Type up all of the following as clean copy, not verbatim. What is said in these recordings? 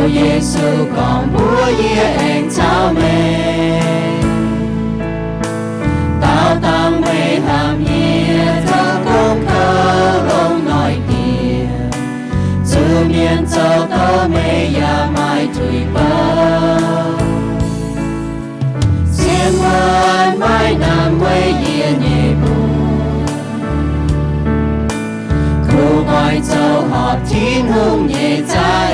chiều Giêsu còn búa ye anh chào mẹ tao tăng mê hàm ye cho công thơ lông nói kia chư miền châu tao mê ya mai thủy bao xiên hoan mai nam quê ye nhẹ buồn khu ngoài châu họp thiên hùng nhẹ cha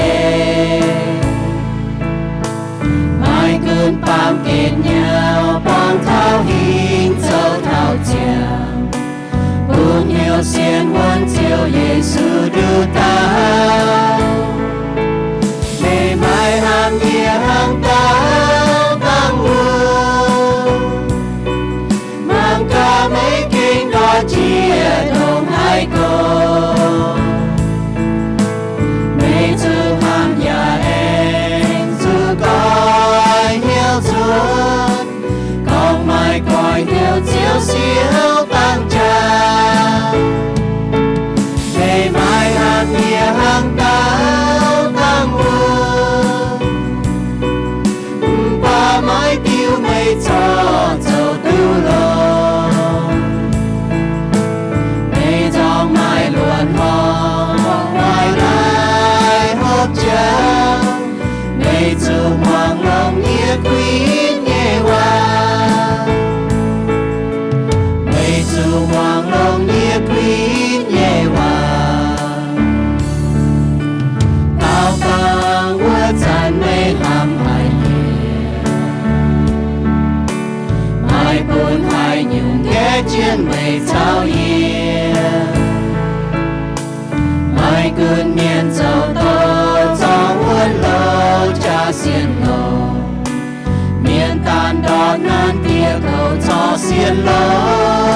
mai cơn bám kết nhau bong thao hình châu thao chàng buông nhiều xiên hoan chiều Giêsu đưa ta mê mai hàm ye hang tao tăng hương mang ca mấy kinh đó chia đồng hai con mê chư hàm nhà em chư coi hiếu chuột con mai coi hiếu chiếu siêu tăng trà mê mai hàm ye hang tao tăng hương ba mai tiêu mây cho châu tiêu lòng mê trong mai luồn hò ngoài lại hốt trao mê chư hoàng lòng nghĩa quý nhẹ hoa mê chư hoàng lòng nghĩa quý nhẹ hoa tao tăng vua tràn mê hàm hải mai buồn hai nhung ghé trên mây trao ye mai cơn miền châu tô cho huân lâu cha xiên lô miền tàn đỏ nan tia cầu cho xiên lô